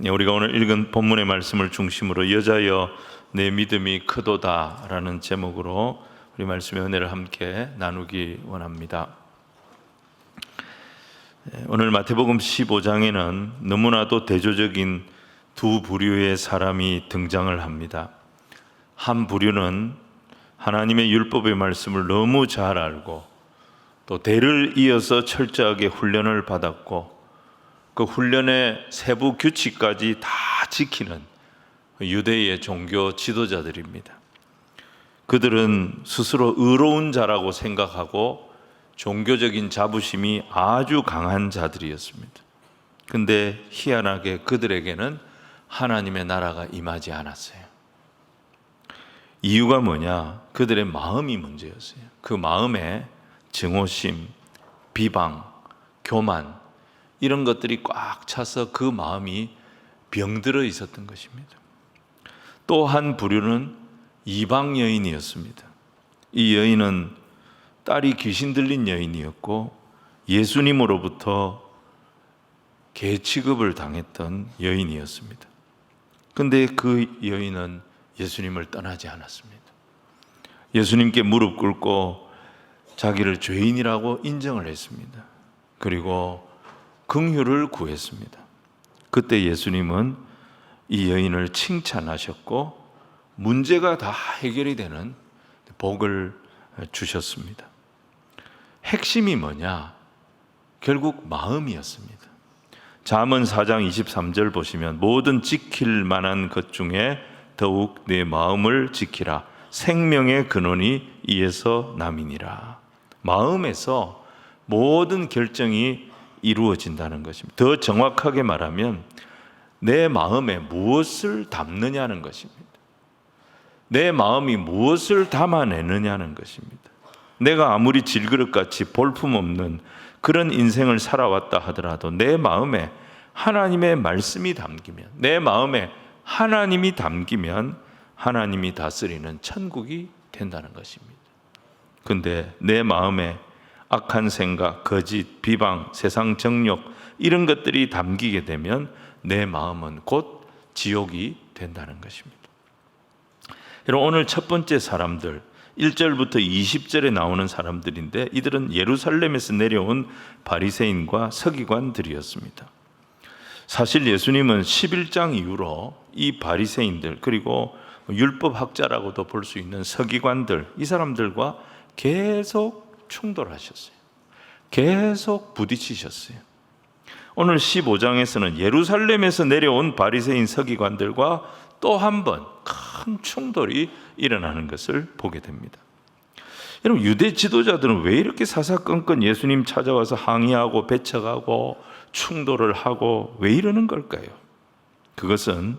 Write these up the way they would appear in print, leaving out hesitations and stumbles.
우리가 오늘 읽은 본문의 말씀을 중심으로 여자여 내 믿음이 크도다 라는 제목으로 우리 말씀의 은혜를 함께 나누기 원합니다. 오늘 마태복음 15장에는 너무나도 대조적인 두 부류의 사람이 등장을 합니다. 한 부류는 하나님의 율법의 말씀을 너무 잘 알고 또 대를 이어서 철저하게 훈련을 받았고 그 훈련의 세부 규칙까지 다 지키는 유대의 종교 지도자들입니다. 그들은 스스로 의로운 자라고 생각하고 종교적인 자부심이 아주 강한 자들이었습니다. 근데 희한하게 그들에게는 하나님의 나라가 임하지 않았어요. 이유가 뭐냐? 그들의 마음이 문제였어요. 그 마음에 증오심, 비방, 교만 이런 것들이 꽉 차서 그 마음이 병들어 있었던 것입니다. 또 한 부류는 이방 여인이었습니다. 이 여인은 딸이 귀신 들린 여인이었고 예수님으로부터 개 취급을 당했던 여인이었습니다. 근데 그 여인은 예수님을 떠나지 않았습니다. 예수님께 무릎 꿇고 자기를 죄인이라고 인정을 했습니다. 그리고 긍휼을 구했습니다. 그때 예수님은 이 여인을 칭찬하셨고 문제가 다 해결이 되는 복을 주셨습니다. 핵심이 뭐냐? 결국 마음이었습니다. 잠언 4장 23절 보시면 모든 지킬 만한 것 중에 더욱 내 마음을 지키라. 생명의 근원이 이에서 남이니라. 마음에서 모든 결정이 이루어진다는 것입니다. 더 정확하게 말하면 내 마음에 무엇을 담느냐는 것입니다. 내 마음이 무엇을 담아내느냐는 것입니다. 내가 아무리 질그릇같이 볼품없는 그런 인생을 살아왔다 하더라도 내 마음에 하나님의 말씀이 담기면, 내 마음에 하나님이 담기면 하나님이 다스리는 천국이 된다는 것입니다. 근데 내 마음에 악한 생각, 거짓, 비방, 세상 정욕 이런 것들이 담기게 되면 내 마음은 곧 지옥이 된다는 것입니다. 여러분, 오늘 첫 번째 사람들 1절부터 20절에 나오는 사람들인데 이들은 예루살렘에서 내려온 바리새인과 서기관들이었습니다. 사실 예수님은 11장 이후로 이 바리새인들 그리고 율법학자라고도 볼 수 있는 서기관들 이 사람들과 계속 충돌하셨어요. 계속 부딪히셨어요. 오늘 15장에서는 예루살렘에서 내려온 바리새인 서기관들과 또 한 번 큰 충돌이 일어나는 것을 보게 됩니다. 여러분, 유대 지도자들은 왜 이렇게 사사건건 예수님 찾아와서 항의하고 배척하고 충돌을 하고 왜 이러는 걸까요? 그것은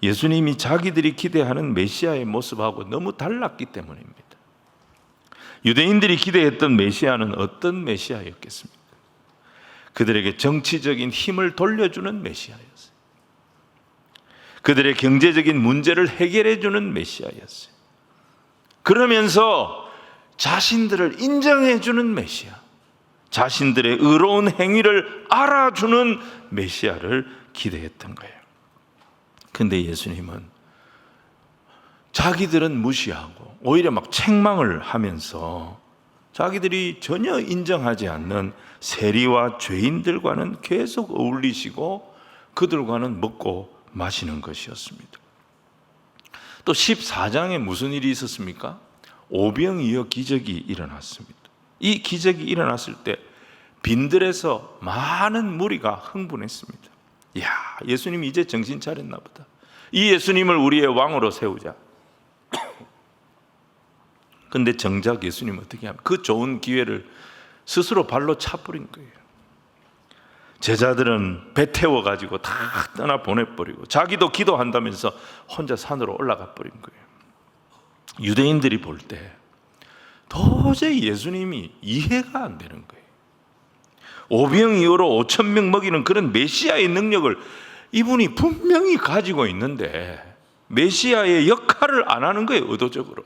예수님이 자기들이 기대하는 메시아의 모습하고 너무 달랐기 때문입니다. 유대인들이 기대했던 메시아는 어떤 메시아였겠습니까? 그들에게 정치적인 힘을 돌려주는 메시아였어요. 그들의 경제적인 문제를 해결해주는 메시아였어요. 그러면서 자신들을 인정해주는 메시아, 자신들의 의로운 행위를 알아주는 메시아를 기대했던 거예요. 근데 예수님은 자기들은 무시하고 오히려 막 책망을 하면서 자기들이 전혀 인정하지 않는 세리와 죄인들과는 계속 어울리시고 그들과는 먹고 마시는 것이었습니다. 또 14장에 무슨 일이 있었습니까? 오병이어 기적이 일어났습니다. 이 기적이 일어났을 때 빈들에서 많은 무리가 흥분했습니다. 이야, 예수님이 이제 정신 차렸나 보다. 이 예수님을 우리의 왕으로 세우자. 근데 정작 예수님 어떻게 하면 그 좋은 기회를 스스로 발로 차버린 거예요. 제자들은 배 태워가지고 다 떠나 보내버리고 자기도 기도한다면서 혼자 산으로 올라가 버린 거예요. 유대인들이 볼 때 도저히 예수님이 이해가 안 되는 거예요. 오병이어로 5,000명 먹이는 그런 메시아의 능력을 이분이 분명히 가지고 있는데 메시아의 역할을 안 하는 거예요, 의도적으로.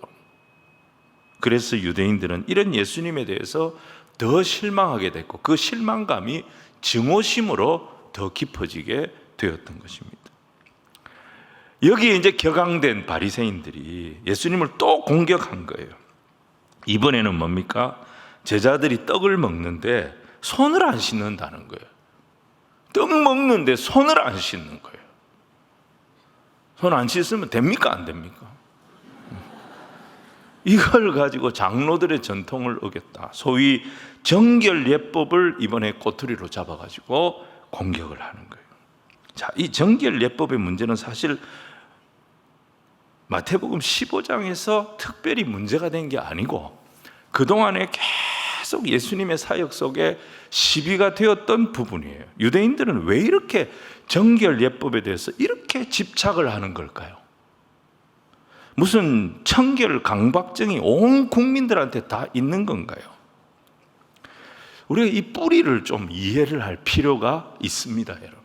그래서 유대인들은 이런 예수님에 대해서 더 실망하게 됐고 그 실망감이 증오심으로 더 깊어지게 되었던 것입니다. 여기에 이제 격앙된 바리새인들이 예수님을 또 공격한 거예요. 이번에는 뭡니까? 제자들이 떡을 먹는데 손을 안 씻는다는 거예요. 떡 먹는데 손을 안 씻는 거예요. 손 안 씻으면 됩니까? 안 됩니까? 이걸 가지고 장로들의 전통을 어겼다. 소위 정결예법을 이번에 꼬투리로 잡아가지고 공격을 하는 거예요. 자, 이 정결예법의 문제는 사실 마태복음 15장에서 특별히 문제가 된 게 아니고 그동안에 계속 예수님의 사역 속에 시비가 되었던 부분이에요. 유대인들은 왜 이렇게 정결예법에 대해서 이렇게 집착을 하는 걸까요? 무슨 청결 강박증이 온 국민들한테 다 있는 건가요? 우리가 이 뿌리를 좀 이해를 할 필요가 있습니다, 여러분.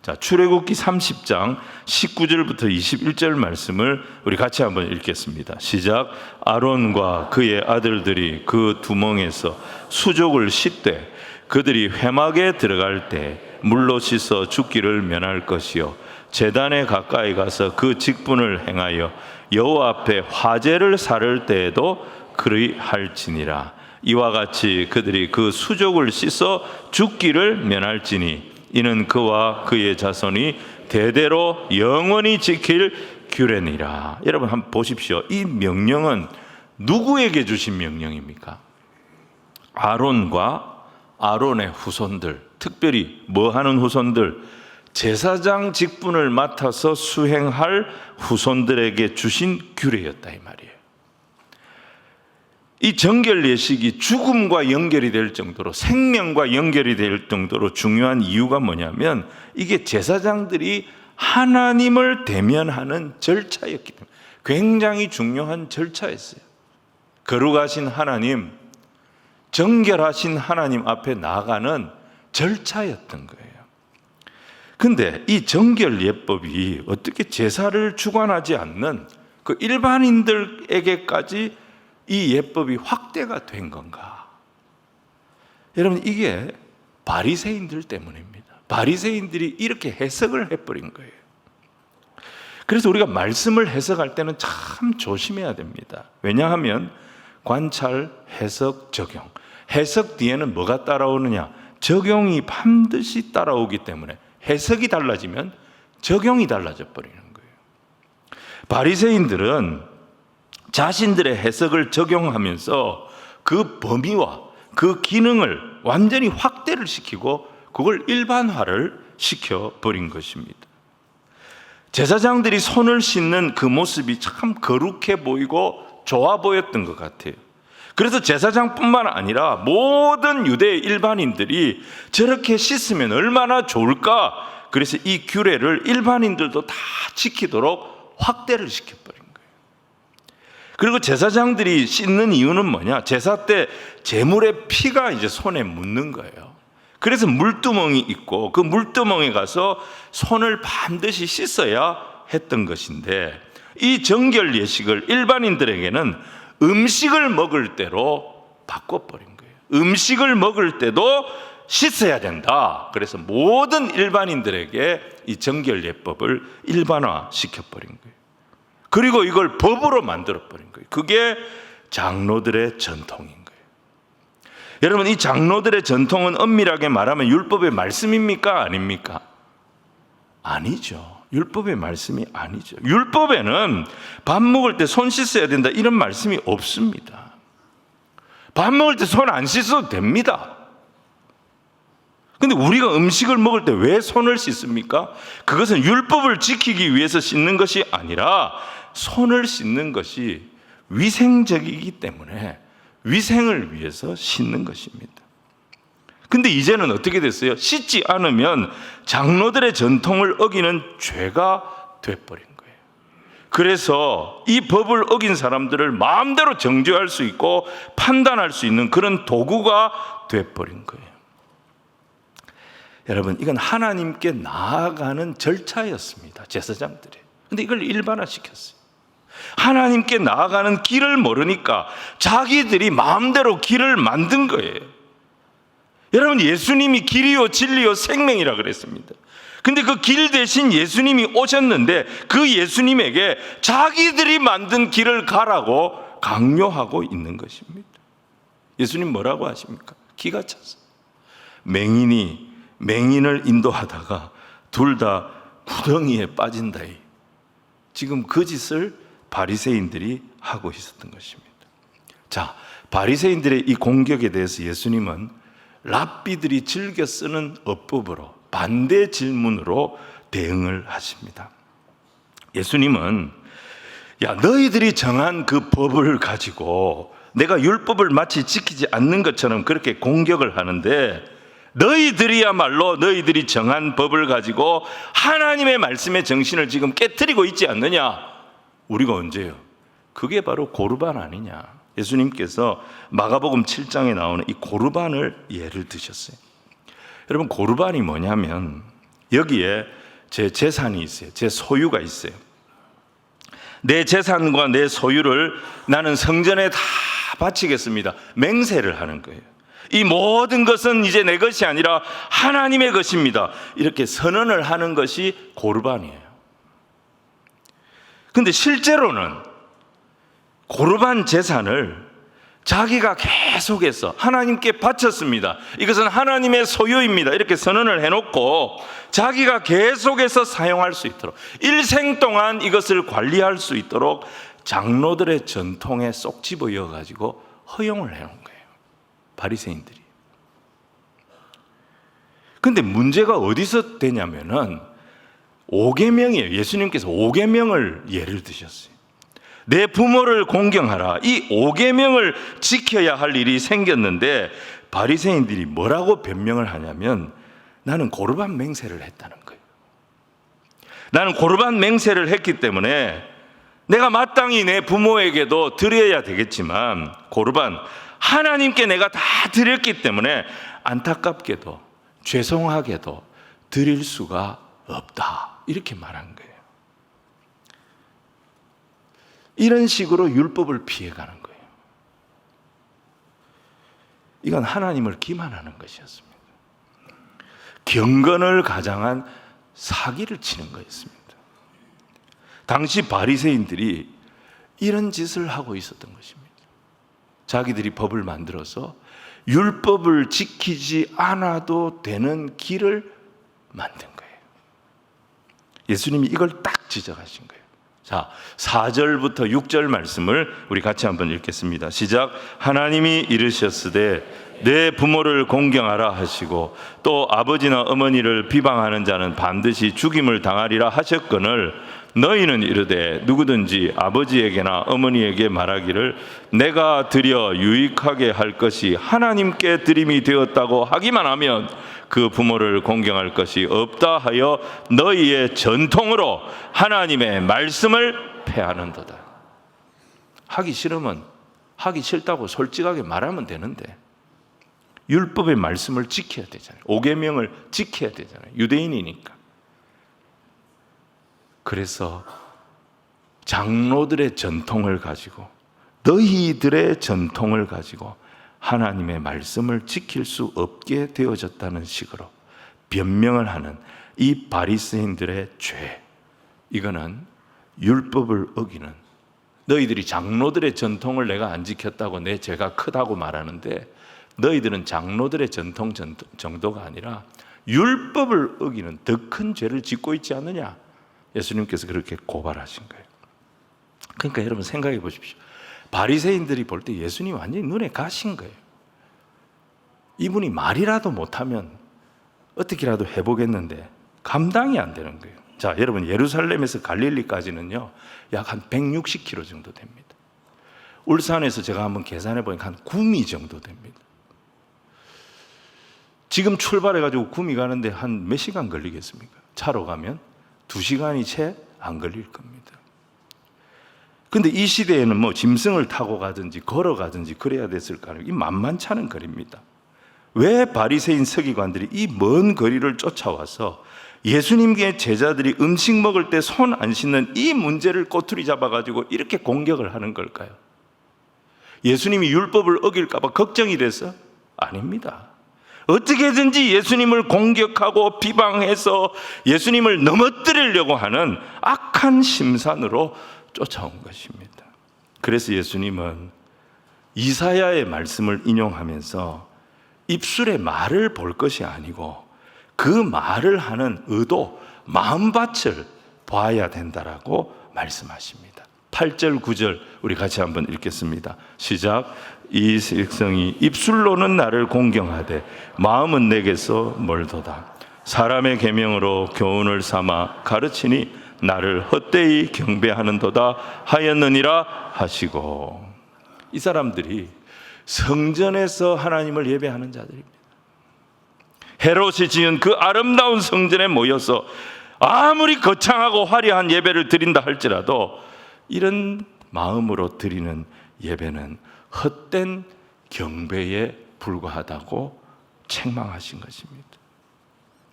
자, 출애굽기 30장 19절부터 21절 말씀을 우리 같이 한번 읽겠습니다. 시작. 아론과 그의 아들들이 그 두멍에서 수족을 씻되 그들이 회막에 들어갈 때 물로 씻어 죽기를 면할 것이요 제단에 가까이 가서 그 직분을 행하여 여호와 앞에 화제를 사를 때에도 그리할지니라. 이와 같이 그들이 그 수족을 씻어 죽기를 면할지니 이는 그와 그의 자손이 대대로 영원히 지킬 규례니라. 여러분 한번 보십시오. 이 명령은 누구에게 주신 명령입니까? 아론과 아론의 후손들, 특별히 뭐 하는 후손들? 제사장 직분을 맡아서 수행할 후손들에게 주신 규례였다 이 말이에요. 이 정결 예식이 죽음과 연결이 될 정도로, 생명과 연결이 될 정도로 중요한 이유가 뭐냐면 이게 제사장들이 하나님을 대면하는 절차였기 때문에 굉장히 중요한 절차였어요. 거룩하신 하나님, 정결하신 하나님 앞에 나아가는 절차였던 거예요. 근데 이 정결 예법이 어떻게 제사를 주관하지 않는 그 일반인들에게까지 이 예법이 확대가 된 건가? 여러분, 이게 바리새인들 때문입니다. 바리새인들이 이렇게 해석을 해버린 거예요. 그래서 우리가 말씀을 해석할 때는 참 조심해야 됩니다. 왜냐하면 관찰, 해석, 적용. 해석 뒤에는 뭐가 따라오느냐? 적용이 반드시 따라오기 때문에 해석이 달라지면 적용이 달라져 버리는 거예요. 바리새인들은 자신들의 해석을 적용하면서 그 범위와 그 기능을 완전히 확대를 시키고 그걸 일반화를 시켜버린 것입니다. 제사장들이 손을 씻는 그 모습이 참 거룩해 보이고 좋아 보였던 것 같아요. 그래서 제사장뿐만 아니라 모든 유대 일반인들이 저렇게 씻으면 얼마나 좋을까? 그래서 이 규례를 일반인들도 다 지키도록 확대를 시켜버린 거예요. 그리고 제사장들이 씻는 이유는 뭐냐? 제사 때 제물의 피가 이제 손에 묻는 거예요. 그래서 물두멍이 있고 그 물두멍에 가서 손을 반드시 씻어야 했던 것인데 이 정결 예식을 일반인들에게는 음식을 먹을 때로 바꿔버린 거예요. 음식을 먹을 때도 씻어야 된다. 그래서 모든 일반인들에게 이 정결 예법을 일반화 시켜버린 거예요. 그리고 이걸 법으로 만들어버린 거예요. 그게 장로들의 전통인 거예요. 여러분, 이 장로들의 전통은 엄밀하게 말하면 율법의 말씀입니까? 아닙니까? 아니죠. 율법의 말씀이 아니죠. 율법에는 밥 먹을 때 손 씻어야 된다 이런 말씀이 없습니다. 밥 먹을 때 손 안 씻어도 됩니다. 근데 우리가 음식을 먹을 때 왜 손을 씻습니까? 그것은 율법을 지키기 위해서 씻는 것이 아니라 손을 씻는 것이 위생적이기 때문에 위생을 위해서 씻는 것입니다. 근데 이제는 어떻게 됐어요? 씻지 않으면 장로들의 전통을 어기는 죄가 돼버린 거예요. 그래서 이 법을 어긴 사람들을 마음대로 정죄할 수 있고 판단할 수 있는 그런 도구가 돼버린 거예요. 여러분, 이건 하나님께 나아가는 절차였습니다. 제사장들이. 근데 이걸 일반화시켰어요. 하나님께 나아가는 길을 모르니까 자기들이 마음대로 길을 만든 거예요. 여러분, 예수님이 길이요 진리요 생명이라 그랬습니다. 근데 그 길 대신 예수님이 오셨는데 그 예수님에게 자기들이 만든 길을 가라고 강요하고 있는 것입니다. 예수님 뭐라고 하십니까? 기가 찼어요. 맹인이 맹인을 인도하다가 둘 다 구덩이에 빠진다이. 지금 그 짓을 바리새인들이 하고 있었던 것입니다. 자, 바리새인들의 이 공격에 대해서 예수님은 랍비들이 즐겨 쓰는 어법으로 반대 질문으로 대응을 하십니다. 예수님은 야, 너희들이 정한 그 법을 가지고 내가 율법을 마치 지키지 않는 것처럼 그렇게 공격을 하는데 너희들이야말로 너희들이 정한 법을 가지고 하나님의 말씀의 정신을 지금 깨트리고 있지 않느냐? 우리가 언제요? 그게 바로 고르반 아니냐? 예수님께서 마가복음 7장에 나오는 이 고르반을 예를 드셨어요. 여러분, 고르반이 뭐냐면 여기에 제 재산이 있어요. 제 소유가 있어요. 내 재산과 내 소유를 나는 성전에 다 바치겠습니다. 맹세를 하는 거예요. 이 모든 것은 이제 내 것이 아니라 하나님의 것입니다. 이렇게 선언을 하는 것이 고르반이에요. 근데 실제로는 고르반 재산을 자기가 계속해서 하나님께 바쳤습니다. 이것은 하나님의 소유입니다. 이렇게 선언을 해놓고 자기가 계속해서 사용할 수 있도록 일생 동안 이것을 관리할 수 있도록 장로들의 전통에 쏙 집어넣어 가지고 허용을 해놓은 거예요. 바리새인들이. 근데 문제가 어디서 되냐면은 5계명이에요. 예수님께서 5계명을 예를 드셨어요. 내 부모를 공경하라. 이 5계명을 지켜야 할 일이 생겼는데 바리새인들이 뭐라고 변명을 하냐면 나는 고르반 맹세를 했다는 거예요. 나는 고르반 맹세를 했기 때문에 내가 마땅히 내 부모에게도 드려야 되겠지만 고르반 하나님께 내가 다 드렸기 때문에 안타깝게도 죄송하게도 드릴 수가 없다. 이렇게 말한 거예요. 이런 식으로 율법을 피해가는 거예요. 이건 하나님을 기만하는 것이었습니다. 경건을 가장한 사기를 치는 거였습니다. 당시 바리새인들이 이런 짓을 하고 있었던 것입니다. 자기들이 법을 만들어서 율법을 지키지 않아도 되는 길을 만든 거예요. 예수님이 이걸 딱 지적하신 거예요. 자, 4절부터 6절 말씀을 우리 같이 한번 읽겠습니다. 시작. 하나님이 이르셨으되 내 부모를 공경하라 하시고 또 아버지나 어머니를 비방하는 자는 반드시 죽임을 당하리라 하셨거늘 너희는 이르되 누구든지 아버지에게나 어머니에게 말하기를 내가 드려 유익하게 할 것이 하나님께 드림이 되었다고 하기만 하면 그 부모를 공경할 것이 없다 하여 너희의 전통으로 하나님의 말씀을 폐하는도다. 하기 싫으면 하기 싫다고 솔직하게 말하면 되는데 율법의 말씀을 지켜야 되잖아요. 5계명을 지켜야 되잖아요. 유대인이니까. 그래서 장로들의 전통을 가지고 너희들의 전통을 가지고 하나님의 말씀을 지킬 수 없게 되어졌다는 식으로 변명을 하는 이 바리새인들의 죄, 이거는 율법을 어기는, 너희들이 장로들의 전통을 내가 안 지켰다고 내 죄가 크다고 말하는데 너희들은 장로들의 전통 정도가 아니라 율법을 어기는 더 큰 죄를 짓고 있지 않느냐. 예수님께서 그렇게 고발하신 거예요. 그러니까 여러분 생각해 보십시오. 바리새인들이 볼 때 예수님 완전히 눈에 가신 거예요. 이분이 말이라도 못하면 어떻게라도 해보겠는데 감당이 안 되는 거예요. 자, 여러분 예루살렘에서 갈릴리까지는요 약 한 160km 정도 됩니다. 울산에서 제가 한번 계산해 보니까 한 구미 정도 됩니다. 지금 출발해가지고 구미 가는데 한 몇 시간 걸리겠습니까? 차로 가면 2시간이 채 안 걸릴 겁니다. 근데 이 시대에는 뭐 짐승을 타고 가든지 걸어가든지 그래야 됐을 거 아니에요. 이 만만치 않은 거리입니다. 왜 바리새인 서기관들이 이 먼 거리를 쫓아와서 예수님의 제자들이 음식 먹을 때 손 안 씻는 이 문제를 꼬투리 잡아가지고 이렇게 공격을 하는 걸까요? 예수님이 율법을 어길까 봐 걱정이 돼서? 아닙니다. 어떻게든지 예수님을 공격하고 비방해서 예수님을 넘어뜨리려고 하는 악한 심산으로 쫓아온 것입니다. 그래서 예수님은 이사야의 말씀을 인용하면서 입술의 말을 볼 것이 아니고 그 말을 하는 의도, 마음밭을 봐야 된다라고 말씀하십니다. 8절, 9절 우리 같이 한번 읽겠습니다. 시작. 이 백성이 입술로는 나를 공경하되 마음은 내게서 멀도다. 사람의 계명으로 교훈을 삼아 가르치니 나를 헛되이 경배하는도다 하였느니라 하시고. 이 사람들이 성전에서 하나님을 예배하는 자들입니다. 헤롯이 지은 그 아름다운 성전에 모여서 아무리 거창하고 화려한 예배를 드린다 할지라도 이런 마음으로 드리는 예배는 헛된 경배에 불과하다고 책망하신 것입니다.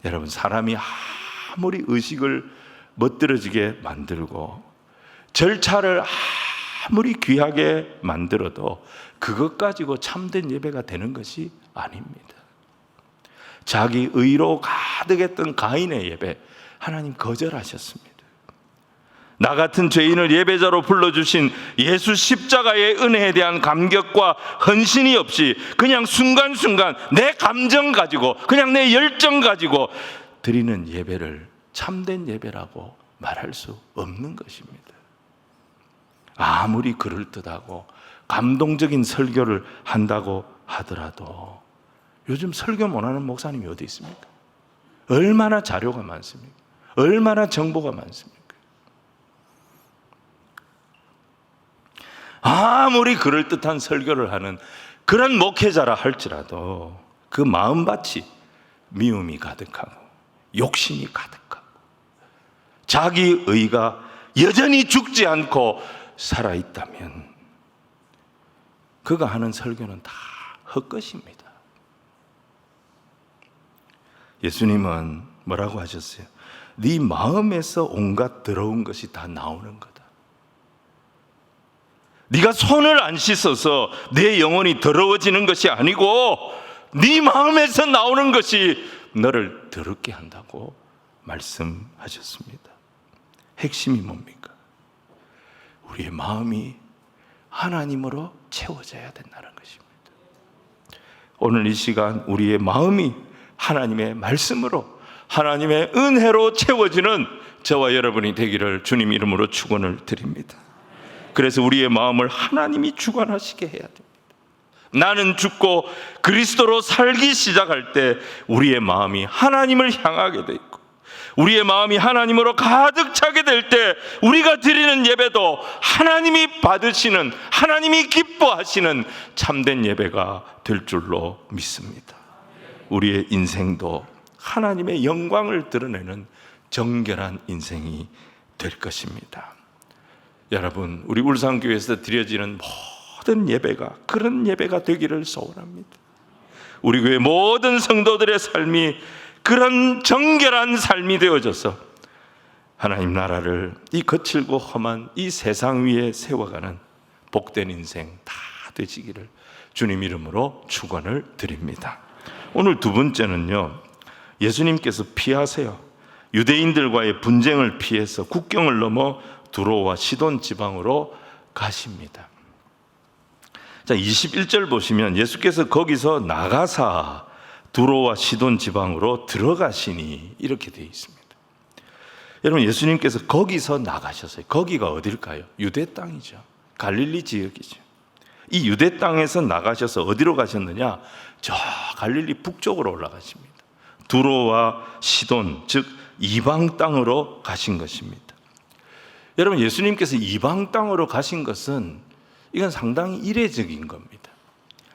여러분, 사람이 아무리 의식을 멋들어지게 만들고 절차를 아무리 귀하게 만들어도 그것 가지고 참된 예배가 되는 것이 아닙니다. 자기 의로 가득했던 가인의 예배, 하나님 거절하셨습니다. 나 같은 죄인을 예배자로 불러주신 예수 십자가의 은혜에 대한 감격과 헌신이 없이 그냥 순간순간 내 감정 가지고, 그냥 내 열정 가지고 드리는 예배를 참된 예배라고 말할 수 없는 것입니다. 아무리 그럴듯하고 감동적인 설교를 한다고 하더라도 요즘 설교 못하는 목사님이 어디 있습니까? 얼마나 자료가 많습니까? 얼마나 정보가 많습니까? 아무리 그럴듯한 설교를 하는 그런 목회자라 할지라도 그 마음밭이 미움이 가득하고 욕심이 가득하고 자기 의가 여전히 죽지 않고 살아있다면 그가 하는 설교는 다 헛것입니다. 예수님은 뭐라고 하셨어요? 네 마음에서 온갖 더러운 것이 다 나오는 거다. 네가 손을 안 씻어서 내 영혼이 더러워지는 것이 아니고 네 마음에서 나오는 것이 너를 더럽게 한다고 말씀하셨습니다. 핵심이 뭡니까? 우리의 마음이 하나님으로 채워져야 된다는 것입니다. 오늘 이 시간 우리의 마음이 하나님의 말씀으로, 하나님의 은혜로 채워지는 저와 여러분이 되기를 주님 이름으로 축원을 드립니다. 그래서 우리의 마음을 하나님이 주관하시게 해야 됩니다. 나는 죽고 그리스도로 살기 시작할 때 우리의 마음이 하나님을 향하게 돼 있고, 우리의 마음이 하나님으로 가득 차게 될 때 우리가 드리는 예배도 하나님이 받으시는, 하나님이 기뻐하시는 참된 예배가 될 줄로 믿습니다. 우리의 인생도 하나님의 영광을 드러내는 정결한 인생이 될 것입니다. 여러분, 우리 울산교회에서 드려지는 모든 예배가 그런 예배가 되기를 소원합니다. 우리 교회 모든 성도들의 삶이 그런 정결한 삶이 되어져서 하나님 나라를 이 거칠고 험한 이 세상 위에 세워가는 복된 인생 다 되시기를 주님 이름으로 축원을 드립니다. 오늘 두 번째는요, 예수님께서 피하세요. 유대인들과의 분쟁을 피해서 국경을 넘어 두로와 시돈 지방으로 가십니다. 자, 21절 보시면 예수께서 거기서 나가사 두로와 시돈 지방으로 들어가시니 이렇게 되어 있습니다. 여러분, 예수님께서 거기서 나가셨어요. 거기가 어딜까요? 유대 땅이죠. 갈릴리 지역이죠. 이 유대 땅에서 나가셔서 어디로 가셨느냐? 저 갈릴리 북쪽으로 올라가십니다. 두로와 시돈, 즉 이방 땅으로 가신 것입니다. 여러분, 예수님께서 이방 땅으로 가신 것은 이건 상당히 이례적인 겁니다.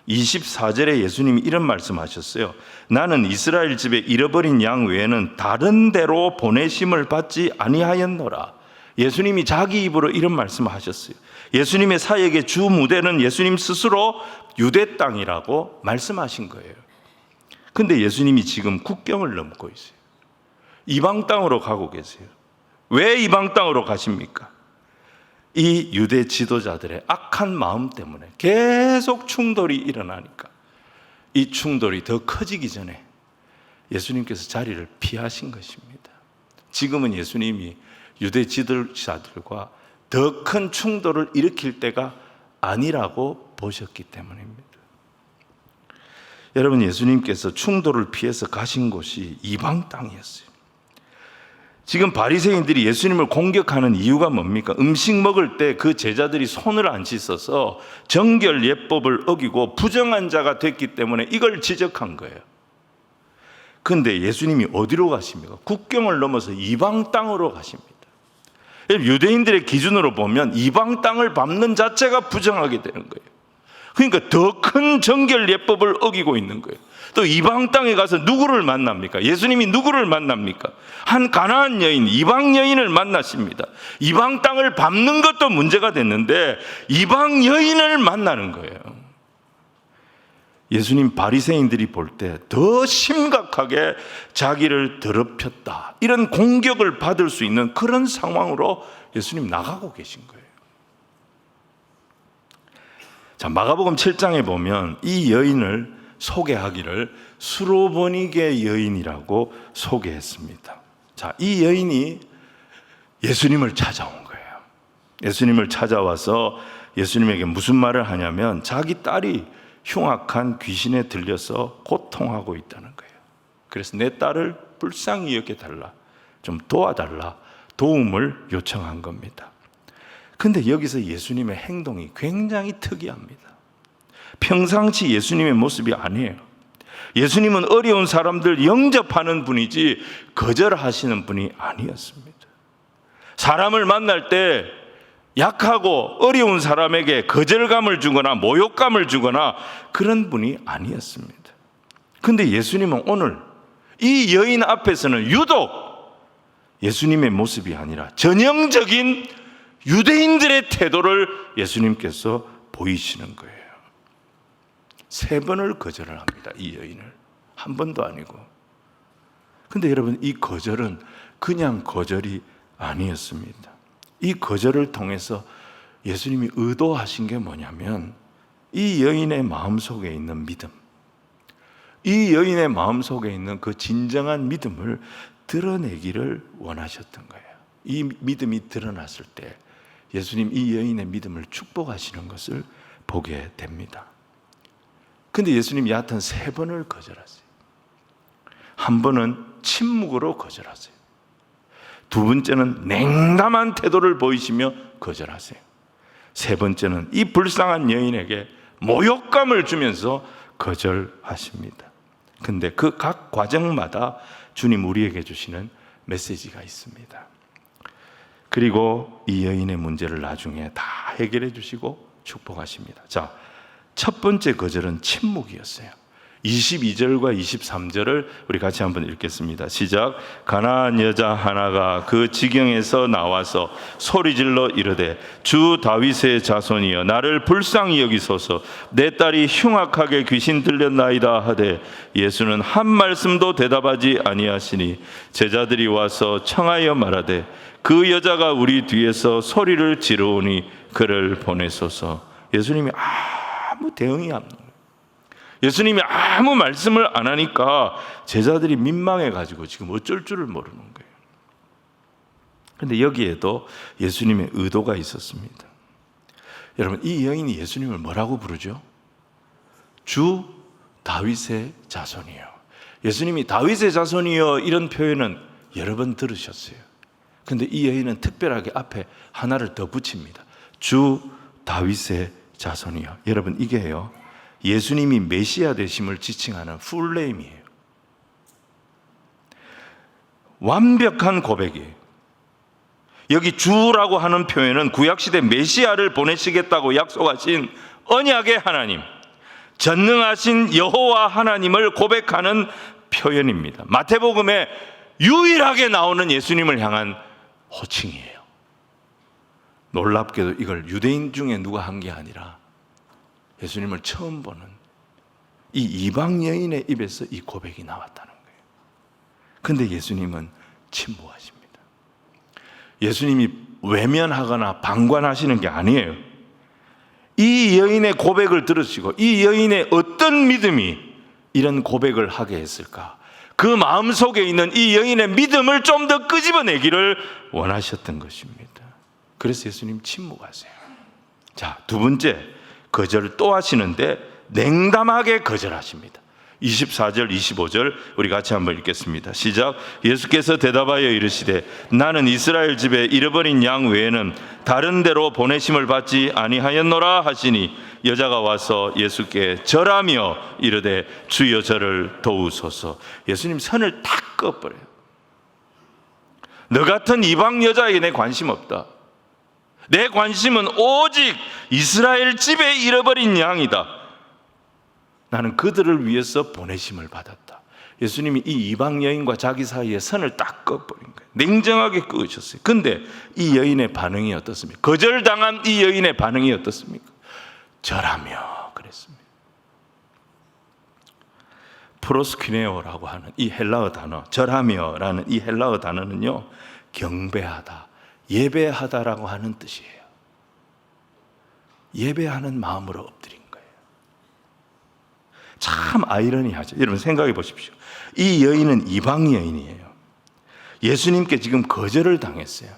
24절에 예수님이 이런 말씀하셨어요. 나는 이스라엘 집에 잃어버린 양 외에는 다른 데로 보내심을 받지 아니하였노라. 예수님이 자기 입으로 이런 말씀하셨어요. 예수님의 사역의 주 무대는 예수님 스스로 유대 땅이라고 말씀하신 거예요. 근데 예수님이 지금 국경을 넘고 있어요. 이방 땅으로 가고 계세요. 왜 이방 땅으로 가십니까? 이 유대 지도자들의 악한 마음 때문에 계속 충돌이 일어나니까 이 충돌이 더 커지기 전에 예수님께서 자리를 피하신 것입니다. 지금은 예수님이 유대 지도자들과 더 큰 충돌을 일으킬 때가 아니라고 보셨기 때문입니다. 여러분, 예수님께서 충돌을 피해서 가신 곳이 이방 땅이었어요. 지금 바리새인들이 예수님을 공격하는 이유가 뭡니까? 음식 먹을 때 그 제자들이 손을 안 씻어서 정결 예법을 어기고 부정한 자가 됐기 때문에 이걸 지적한 거예요. 그런데 예수님이 어디로 가십니까? 국경을 넘어서 이방 땅으로 가십니다. 유대인들의 기준으로 보면 이방 땅을 밟는 자체가 부정하게 되는 거예요. 그러니까 더 큰 정결 예법을 어기고 있는 거예요. 또 이방 땅에 가서 누구를 만납니까? 예수님이 누구를 만납니까? 한 가나안 여인, 이방 여인을 만나십니다. 이방 땅을 밟는 것도 문제가 됐는데 이방 여인을 만나는 거예요. 예수님 바리새인들이 볼 때 더 심각하게 자기를 더럽혔다, 이런 공격을 받을 수 있는 그런 상황으로 예수님 나가고 계신 거예요. 자, 마가복음 7장에 보면 이 여인을 소개하기를 수로보니게 여인이라고 소개했습니다. 자, 이 여인이 예수님을 찾아온 거예요. 예수님을 찾아와서 예수님에게 무슨 말을 하냐면 자기 딸이 흉악한 귀신에 들려서 고통하고 있다는 거예요. 그래서 내 딸을 불쌍히 여겨달라, 좀 도와달라, 도움을 요청한 겁니다. 근데 여기서 예수님의 행동이 굉장히 특이합니다. 평상시 예수님의 모습이 아니에요. 예수님은 어려운 사람들 영접하는 분이지 거절하시는 분이 아니었습니다. 사람을 만날 때 약하고 어려운 사람에게 거절감을 주거나 모욕감을 주거나 그런 분이 아니었습니다. 그런데 예수님은 오늘 이 여인 앞에서는 유독 예수님의 모습이 아니라 전형적인 유대인들의 태도를 예수님께서 보이시는 거예요. 3번을 거절을 합니다. 이 여인을. 한 번도 아니고. 근데 여러분, 이 거절은 그냥 거절이 아니었습니다. 이 거절을 통해서 예수님이 의도하신 게 뭐냐면 이 여인의 마음속에 있는 믿음, 이 여인의 마음속에 있는 그 진정한 믿음을 드러내기를 원하셨던 거예요. 이 믿음이 드러났을 때 예수님 이 여인의 믿음을 축복하시는 것을 보게 됩니다. 근데 예수님이 여하튼 3번을 거절하세요. 한 번은 침묵으로 거절하세요. 2번째는 냉담한 태도를 보이시며 거절하세요. 3번째는 이 불쌍한 여인에게 모욕감을 주면서 거절하십니다. 근데 그 각 과정마다 주님 우리에게 주시는 메시지가 있습니다. 그리고 이 여인의 문제를 나중에 다 해결해 주시고 축복하십니다. 자, 첫 번째 거절은 침묵이었어요. 22절과 23절을 우리 같이 한번 읽겠습니다. 시작. 가나안 여자 하나가 그 지경에서 나와서 소리질러 이르되 주 다윗의 자손이여 나를 불쌍히 여기소서, 내 딸이 흉악하게 귀신 들렸나이다 하되 예수는 한 말씀도 대답하지 아니하시니 제자들이 와서 청하여 말하되 그 여자가 우리 뒤에서 소리를 지르오니 그를 보내소서. 예수님이 아무 대응이 없는 거예요. 예수님이 아무 말씀을 안 하니까 제자들이 민망해가지고 지금 어쩔 줄을 모르는 거예요. 그런데 여기에도 예수님의 의도가 있었습니다. 여러분, 이 여인이 예수님을 뭐라고 부르죠? 주 다윗의 자손이요. 예수님이 다윗의 자손이요 이런 표현은 여러 번 들으셨어요. 그런데 이 여인은 특별하게 앞에 하나를 더 붙입니다. 주 다윗의 자손이요. 여러분, 이게요, 예수님이 메시아 되심을 지칭하는 풀네임이에요. 완벽한 고백이에요. 여기 주라고 하는 표현은 구약시대 메시아를 보내시겠다고 약속하신 언약의 하나님, 전능하신 여호와 하나님을 고백하는 표현입니다. 마태복음에 유일하게 나오는 예수님을 향한 호칭이에요. 놀랍게도 이걸 유대인 중에 누가 한 게 아니라 예수님을 처음 보는 이 이방 여인의 입에서 이 고백이 나왔다는 거예요. 그런데 예수님은 침묵하십니다. 예수님이 외면하거나 방관하시는 게 아니에요. 이 여인의 고백을 들으시고 이 여인의 어떤 믿음이 이런 고백을 하게 했을까? 그 마음속에 있는 이 여인의 믿음을 좀 더 끄집어내기를 원하셨던 것입니다. 그래서 예수님 침묵하세요. 자, 두 번째, 거절을 또 하시는데 냉담하게 거절하십니다. 24절, 25절 우리 같이 한번 읽겠습니다. 시작. 예수께서 대답하여 이르시되 나는 이스라엘 집에 잃어버린 양 외에는 다른 데로 보내심을 받지 아니하였노라 하시니 여자가 와서 예수께 절하며 이르되 주여 저를 도우소서. 예수님 선을 탁 꺼버려요. 너 같은 이방 여자에게 내 관심 없다. 내 관심은 오직 이스라엘 집에 잃어버린 양이다. 나는 그들을 위해서 보내심을 받았다. 예수님이 이 이방 여인과 자기 사이에 선을 딱 꺼버린 거예요. 냉정하게 끄셨어요. 근데 이 여인의 반응이 어떻습니까? 거절당한 이 여인의 반응이 어떻습니까? 절하며 그랬습니다. 프로스퀴네오라고 하는 이 헬라어 단어, 절하며라는 이 헬라어 단어는요, 경배하다, 예배하다라고 하는 뜻이에요. 예배하는 마음으로 엎드린 거예요. 참 아이러니하죠. 여러분 생각해 보십시오. 이 여인은 이방 여인이에요. 예수님께 지금 거절을 당했어요.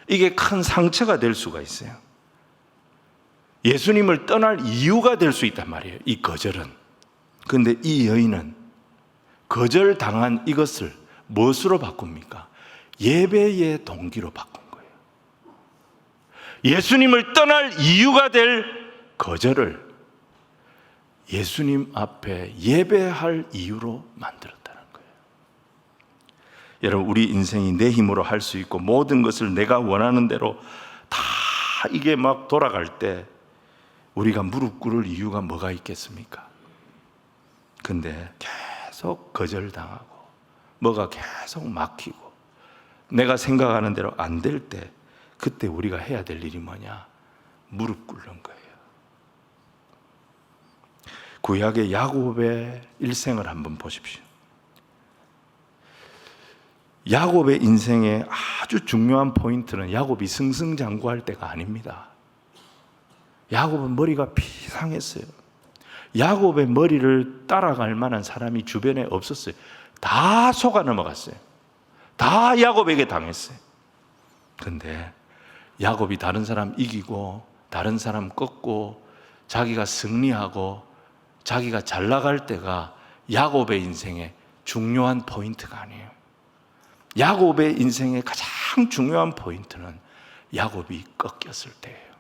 이게 큰 상처가 될 수가 있어요. 예수님을 떠날 이유가 될 수 있단 말이에요, 이 거절은. 그런데 이 여인은 거절당한 이것을 무엇으로 바꿉니까? 예배의 동기로 바꾼 거예요. 예수님을 떠날 이유가 될 거절을 예수님 앞에 예배할 이유로 만들었다는 거예요. 여러분, 우리 인생이 내 힘으로 할 수 있고 모든 것을 내가 원하는 대로 다 이게 막 돌아갈 때 우리가 무릎 꿇을 이유가 뭐가 있겠습니까? 근데 계속 거절당하고 뭐가 계속 막히고 내가 생각하는 대로 안 될 때 그때 우리가 해야 될 일이 뭐냐? 무릎 꿇는 거예요. 구약의 야곱의 일생을 한번 보십시오. 야곱의 인생의 아주 중요한 포인트는 야곱이 승승장구할 때가 아닙니다. 야곱은 머리가 비상했어요. 야곱의 머리를 따라갈 만한 사람이 주변에 없었어요. 다 속아 넘어갔어요. 다 야곱에게 당했어요. 그런데 야곱이 다른 사람 이기고 다른 사람 꺾고 자기가 승리하고 자기가 잘 나갈 때가 야곱의 인생의 중요한 포인트가 아니에요. 야곱의 인생의 가장 중요한 포인트는 야곱이 꺾였을 때예요.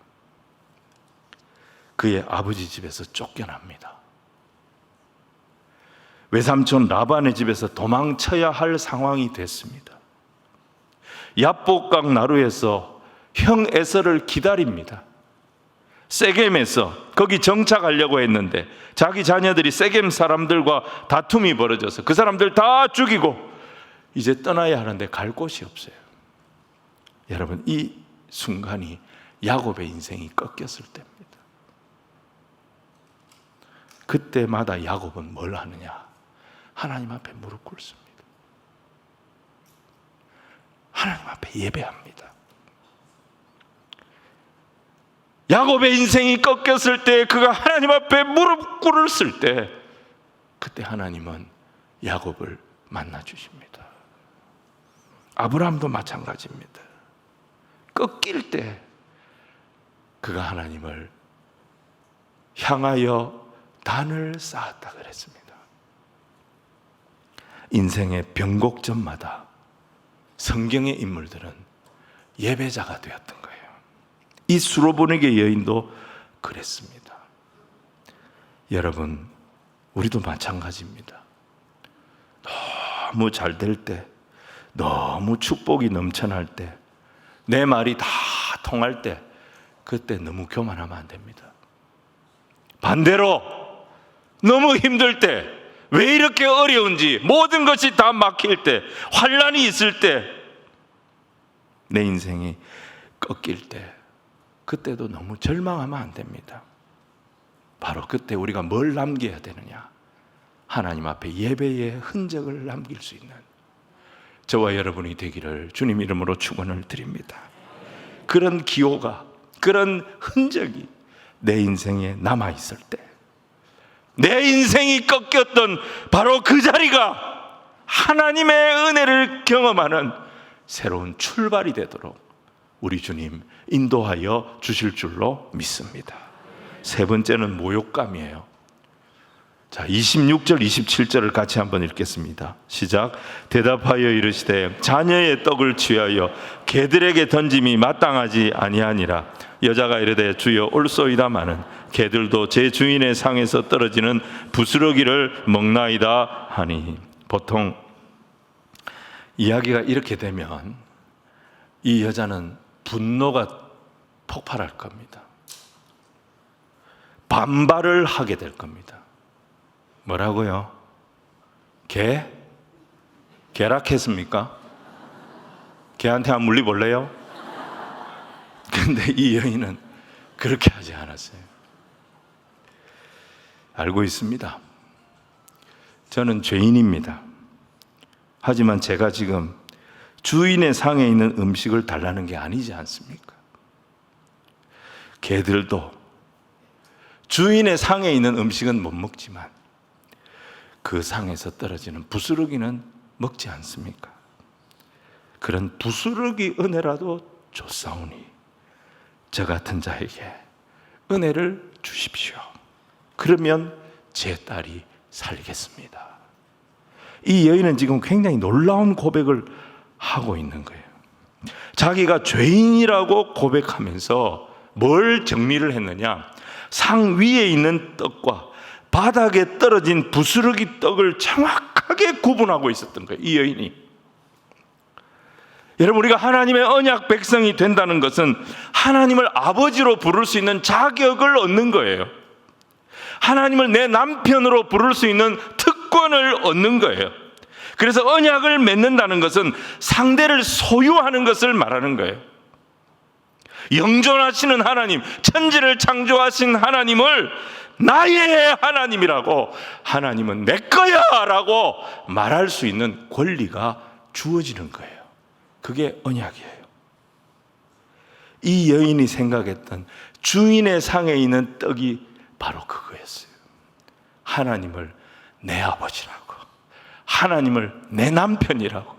그의 아버지 집에서 쫓겨납니다. 외삼촌 라반의 집에서 도망쳐야 할 상황이 됐습니다. 야복강 나루에서 형 에서를 기다립니다. 세겜에서 거기 정착하려고 했는데 자기 자녀들이 세겜 사람들과 다툼이 벌어져서 그 사람들 다 죽이고 이제 떠나야 하는데 갈 곳이 없어요. 여러분, 이 순간이 야곱의 인생이 꺾였을 때입니다. 그때마다 야곱은 뭘 하느냐? 하나님 앞에 무릎 꿇습니다. 하나님 앞에 예배합니다. 야곱의 인생이 꺾였을 때 그가 하나님 앞에 무릎 꿇었을 때 그때 하나님은 야곱을 만나 주십니다. 아브라함도 마찬가지입니다. 꺾일 때 그가 하나님을 향하여 단을 쌓았다 그랬습니다. 인생의 변곡점마다 성경의 인물들은 예배자가 되었던 거예요. 이 수로보니게 여인도 그랬습니다. 여러분, 우리도 마찬가지입니다. 너무 잘 될 때, 너무 축복이 넘쳐날 때, 내 말이 다 통할 때, 그때 너무 교만하면 안 됩니다. 반대로 너무 힘들 때, 왜 이렇게 어려운지, 모든 것이 다 막힐 때, 환난이 있을 때, 내 인생이 꺾일 때, 그때도 너무 절망하면 안 됩니다. 바로 그때 우리가 뭘 남겨야 되느냐? 하나님 앞에 예배의 흔적을 남길 수 있는 저와 여러분이 되기를 주님 이름으로 축원을 드립니다. 그런 기호가, 그런 흔적이 내 인생에 남아있을 때 내 인생이 꺾였던 바로 그 자리가 하나님의 은혜를 경험하는 새로운 출발이 되도록 우리 주님 인도하여 주실 줄로 믿습니다. 세 번째는 모욕감이에요. 자, 26절 27절을 같이 한번 읽겠습니다. 시작. 대답하여 이르시되 자녀의 떡을 취하여 개들에게 던짐이 마땅하지 아니하니라. 여자가 이르되 주여 올소이다마는 개들도 제 주인의 상에서 떨어지는 부스러기를 먹나이다 하니. 보통 이야기가 이렇게 되면 이 여자는 분노가 폭발할 겁니다. 반발을 하게 될 겁니다. 뭐라고요? 개락했습니까? 개한테 한 물리 볼래요? 근데 이 여인은 그렇게 하지 않았어요. 알고 있습니다. 저는 죄인입니다. 하지만 제가 지금 주인의 상에 있는 음식을 달라는 게 아니지 않습니까? 개들도 주인의 상에 있는 음식은 못 먹지만 그 상에서 떨어지는 부스러기는 먹지 않습니까? 그런 부스러기 은혜라도 줬사오니 저 같은 자에게 은혜를 주십시오. 그러면 제 딸이 살겠습니다. 이 여인은 지금 굉장히 놀라운 고백을 하고 있는 거예요. 자기가 죄인이라고 고백하면서 뭘 정리를 했느냐? 상 위에 있는 떡과 바닥에 떨어진 부스러기 떡을 정확하게 구분하고 있었던 거예요, 이 여인이. 여러분, 우리가 하나님의 언약 백성이 된다는 것은 하나님을 아버지로 부를 수 있는 자격을 얻는 거예요. 하나님을 내 남편으로 부를 수 있는 특권을 얻는 거예요. 그래서 언약을 맺는다는 것은 상대를 소유하는 것을 말하는 거예요. 영존하시는 하나님, 천지를 창조하신 하나님을 나의 하나님이라고, 하나님은 내 거야 라고 말할 수 있는 권리가 주어지는 거예요. 그게 언약이에요. 이 여인이 생각했던 주인의 상에 있는 떡이 바로 그거였어요. 하나님을 내 아버지라고, 하나님을 내 남편이라고,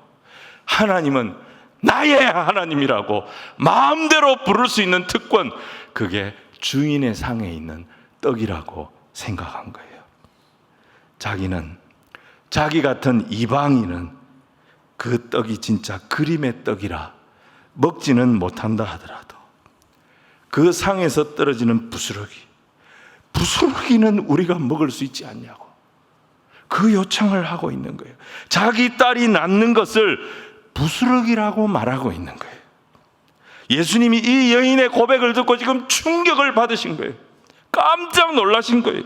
하나님은 나의 하나님이라고 마음대로 부를 수 있는 특권, 그게 주인의 상에 있는 떡이라고 생각한 거예요. 자기는, 자기 같은 이방인은 그 떡이 진짜 그림의 떡이라 먹지는 못한다 하더라도 그 상에서 떨어지는 부스러기는 우리가 먹을 수 있지 않냐고 그 요청을 하고 있는 거예요. 자기 딸이 낳는 것을 부스러기라고 말하고 있는 거예요. 예수님이 이 여인의 고백을 듣고 지금 충격을 받으신 거예요. 깜짝 놀라신 거예요.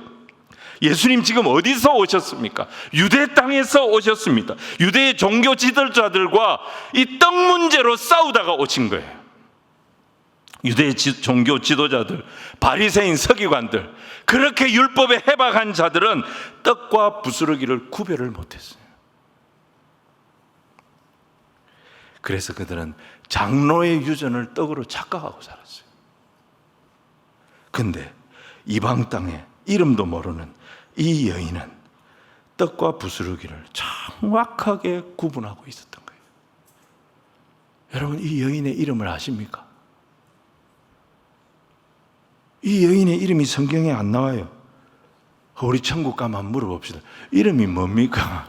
예수님 지금 어디서 오셨습니까? 유대 땅에서 오셨습니다. 유대의 종교 지도자들과 이 떡 문제로 싸우다가 오신 거예요. 유대의 종교 지도자들, 바리새인 서기관들, 그렇게 율법에 해박한 자들은 떡과 부스러기를 구별을 못했어요. 그래서 그들은 장로의 유전을 떡으로 착각하고 살았어요. 근데 이방 땅에 이름도 모르는 이 여인은 떡과 부스러기를 정확하게 구분하고 있었던 거예요. 여러분, 이 여인의 이름을 아십니까? 이 여인의 이름이 성경에 안 나와요. 우리 천국 가면 한번 물어봅시다. 이름이 뭡니까?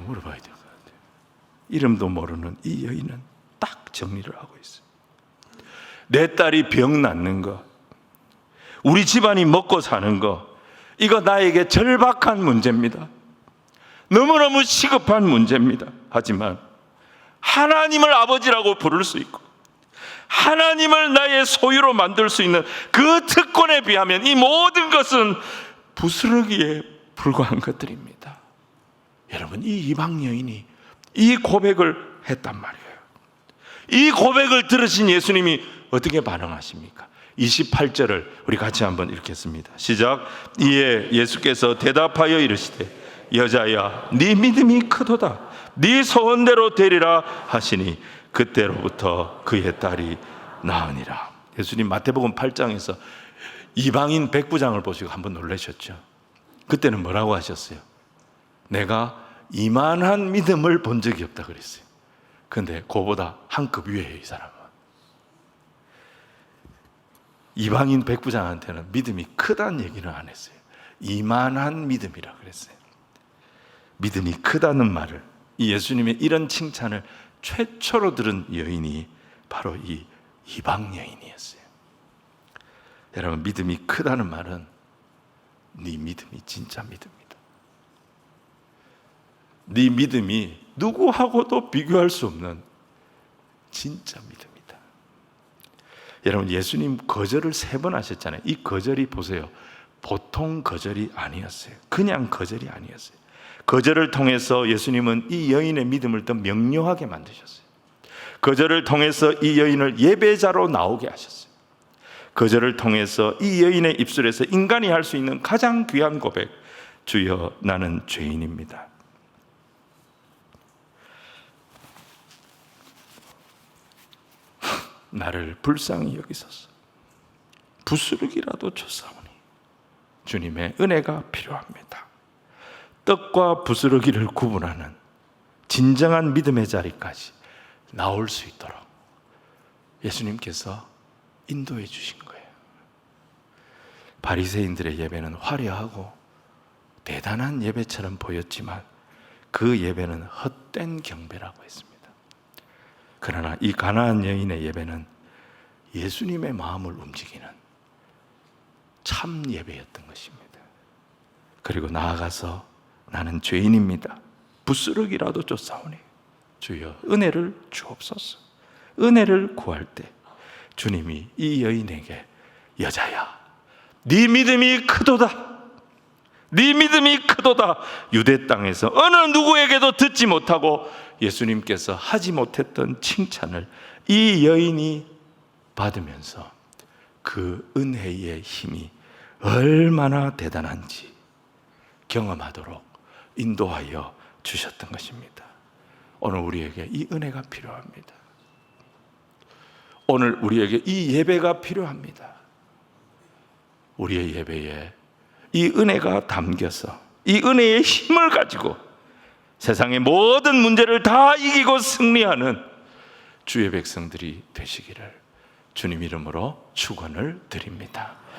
물어봐야 될 것 같아요. 이름도 모르는 이 여인은 딱 정리를 하고 있어요. 내 딸이 병 낫는 거, 우리 집안이 먹고 사는 거, 이거 나에게 절박한 문제입니다. 너무너무 시급한 문제입니다. 하지만 하나님을 아버지라고 부를 수 있고 하나님을 나의 소유로 만들 수 있는 그 특권에 비하면 이 모든 것은 부스러기에 불과한 것들입니다. 여러분, 이 이방 여인이 이 고백을 했단 말이에요. 이 고백을 들으신 예수님이 어떻게 반응하십니까? 28절을 우리 같이 한번 읽겠습니다. 시작. 이에 예수께서 대답하여 이르시되 여자야, 네 믿음이 크도다. 네 소원대로 되리라 하시니 그때로부터 그의 딸이 나으니라. 예수님 마태복음 8장에서 이방인 백부장을 보시고 한번 놀라셨죠. 그때는 뭐라고 하셨어요? 내가 이만한 믿음을 본 적이 없다 그랬어요. 그런데 그보다 한 급 위에요, 이 사람은. 이방인 백부장한테는 믿음이 크다는 얘기는 안 했어요. 이만한 믿음이라 그랬어요. 믿음이 크다는 말을, 이 예수님의 이런 칭찬을 최초로 들은 여인이 바로 이 이방 여인이었어요. 여러분, 믿음이 크다는 말은 네 믿음이 진짜 믿음이다. 네 믿음이 누구하고도 비교할 수 없는 진짜 믿음이다. 여러분, 예수님 거절을 3번 하셨잖아요. 이 거절이 보세요, 보통 거절이 아니었어요. 그냥 거절이 아니었어요. 거절을 통해서 예수님은 이 여인의 믿음을 더 명료하게 만드셨어요. 거절을 통해서 이 여인을 예배자로 나오게 하셨어요. 거절을 통해서 이 여인의 입술에서 인간이 할 수 있는 가장 귀한 고백, 주여 나는 죄인입니다. 나를 불쌍히 여기소서. 부스러기라도 줬사오니 주님의 은혜가 필요합니다. 떡과 부스러기를 구분하는 진정한 믿음의 자리까지 나올 수 있도록 예수님께서 인도해 주신 거예요. 바리새인들의 예배는 화려하고 대단한 예배처럼 보였지만 그 예배는 헛된 경배라고 했습니다. 그러나 이 가나안 여인의 예배는 예수님의 마음을 움직이는 참 예배였던 것입니다. 그리고 나아가서 나는 죄인입니다. 부스러기라도 쫓아오니 주여 은혜를 주옵소서. 은혜를 구할 때 주님이 이 여인에게 여자야, 네 믿음이 크도다. 네 믿음이 크도다. 유대 땅에서 어느 누구에게도 듣지 못하고 예수님께서 하지 못했던 칭찬을 이 여인이 받으면서 그 은혜의 힘이 얼마나 대단한지 경험하도록 인도하여 주셨던 것입니다. 오늘 우리에게 이 은혜가 필요합니다. 오늘 우리에게 이 예배가 필요합니다. 우리의 예배에 이 은혜가 담겨서 이 은혜의 힘을 가지고 세상의 모든 문제를 다 이기고 승리하는 주의 백성들이 되시기를 주님 이름으로 축원을 드립니다.